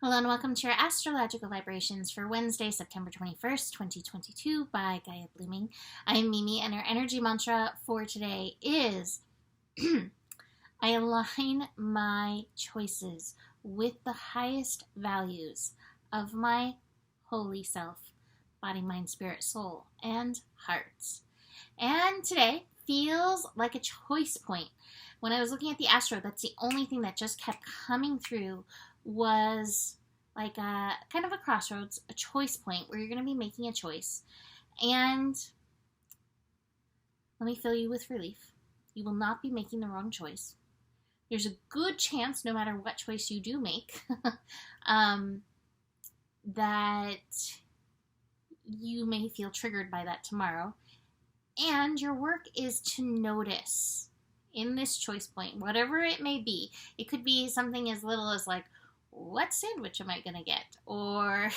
Hello and welcome to your astrological vibrations for Wednesday, September 21st, 2022 by Gaia Blooming. I am Mimi and our energy mantra for today is I align my choices with the highest values of my holy self, body, mind, spirit, soul, and heart. And today feels like a choice point. When I was looking at the astro, that's the only thing that just kept coming through was like a kind of a crossroads, a choice point where you're going to be making a choice. And let me fill you with relief. You will not be making the wrong choice. There's a good chance, no matter what choice you do make, that you may feel triggered by that tomorrow. And your work is to notice in this choice point, whatever it may be. It could be something as little as like, what sandwich am I going to get? Or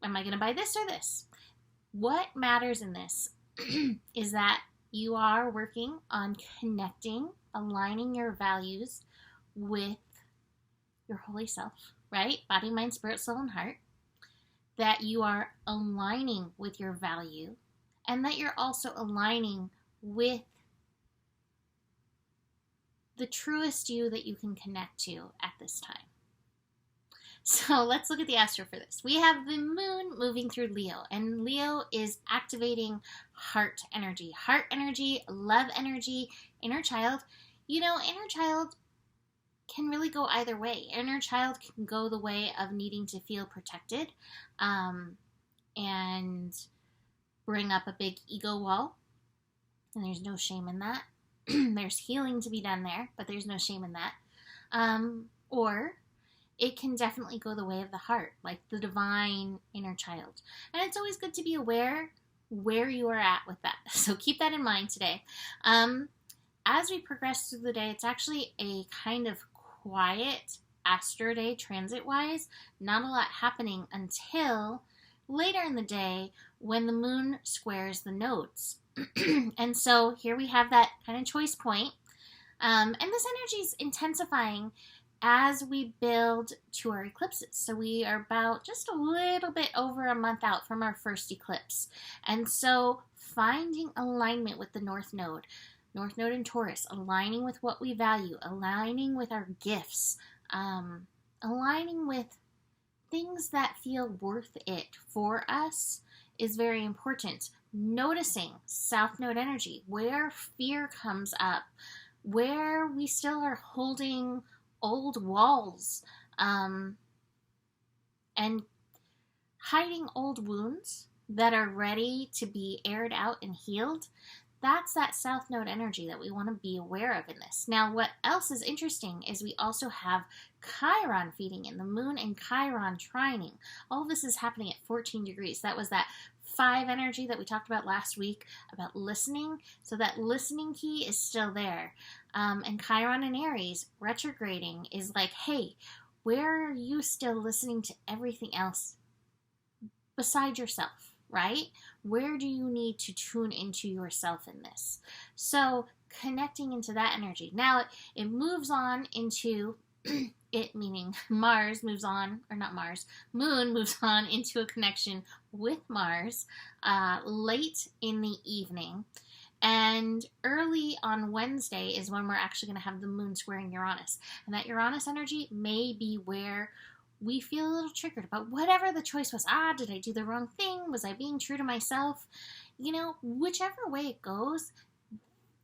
am I going to buy this or this? What matters in this is that you are working on connecting, aligning your values with your holy self, right? Body, mind, spirit, soul, and heart. That you are aligning with your value, and that you're also aligning with the truest you that you can connect to at this time. So let's look at the astro for this. We have the moon moving through Leo, and Leo is activating heart energy, love energy, inner child. You know, inner child can really go either way. Inner child can go the way of needing to feel protected and bring up a big ego wall, and there's no shame in that. There's healing to be done there, but there's no shame in that. Or it can definitely go the way of the heart, like the divine inner child. And it's always good to be aware where you are at with that. So keep that in mind today. As we progress through the day, it's actually a kind of quiet astro day transit-wise. Not a lot happening until later in the day when the moon squares the nodes. And so here we have that kind of choice point. And this energy is intensifying as we build to our eclipses. So we are about just a little bit over a month out from our first eclipse. And so finding alignment with the North Node in Taurus, aligning with what we value, aligning with our gifts, aligning with things that feel worth it for us is very important. Noticing South Node energy, where fear comes up, where we still are holding old walls, and hiding old wounds that are ready to be aired out and healed. That's that South Node energy that we want to be aware of in this. Now, what else is interesting is we also have Chiron feeding in, the moon and Chiron trining. All of this is happening at 14 degrees. That was that 5 energy that we talked about last week about listening. So that listening key is still there. And Chiron in Aries retrograding is like, hey, where are you still listening to everything else beside yourself? Right? Where do you need to tune into yourself in this? So connecting into that energy. Now it moves on into it, meaning Mars moves on, or not Mars, Moon moves on into a connection with Mars late in the evening. And early on Wednesday is when we're actually going to have the moon squaring Uranus. And that Uranus energy may be where we feel a little triggered about whatever the choice was. Did I do the wrong thing? Was I being true to myself? You know, whichever way it goes,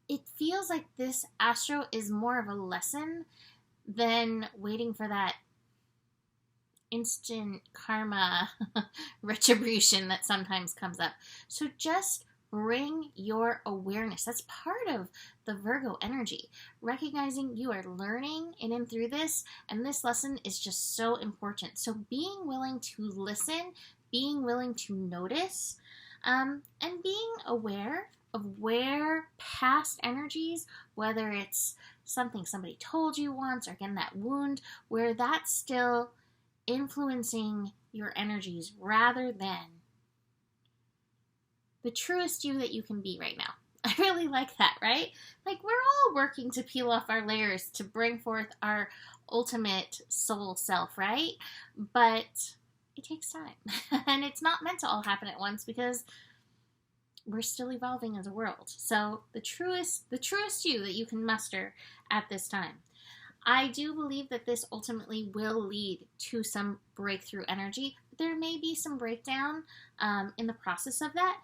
it feels like this astro is more of a lesson than waiting for that instant karma retribution that sometimes comes up. So just bring your awareness. That's part of the Virgo energy. Recognizing you are learning in and through this, and this lesson is just so important. So being willing to listen, being willing to notice, and being aware of where past energies, whether it's something somebody told you once, or again, that wound, where that's still influencing your energies rather than the truest you that you can be right now. I really like that, right? Like, we're all working to peel off our layers to bring forth our ultimate soul self, right? But it takes time. And it's not meant to all happen at once because we're still evolving as a world. So the truest you that you can muster at this time. I do believe that this ultimately will lead to some breakthrough energy. There may be some breakdown in the process of that.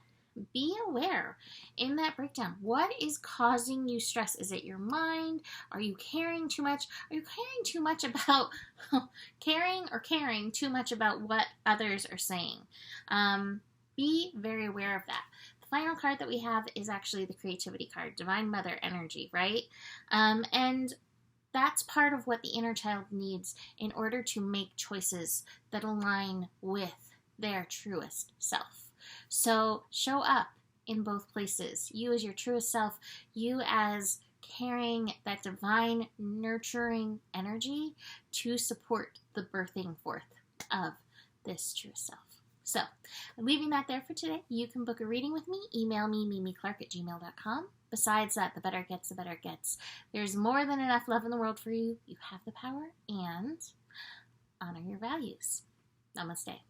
Be aware in that breakdown. What is causing you stress? Is it your mind? Are you caring too much? Are you caring too much about caring too much about what others are saying? Be very aware of that. The final card that we have is actually the creativity card, Divine Mother Energy, right? And that's part of what the inner child needs in order to make choices that align with their truest self. So show up in both places. You as your truest self, you as carrying that divine nurturing energy to support the birthing forth of this truest self. So I'm leaving that there for today. You can book a reading with me. Email me, mimiclark@gmail.com. Besides that, the better it gets, the better it gets. There's more than enough love in the world for you. You have the power, and honor your values. Namaste.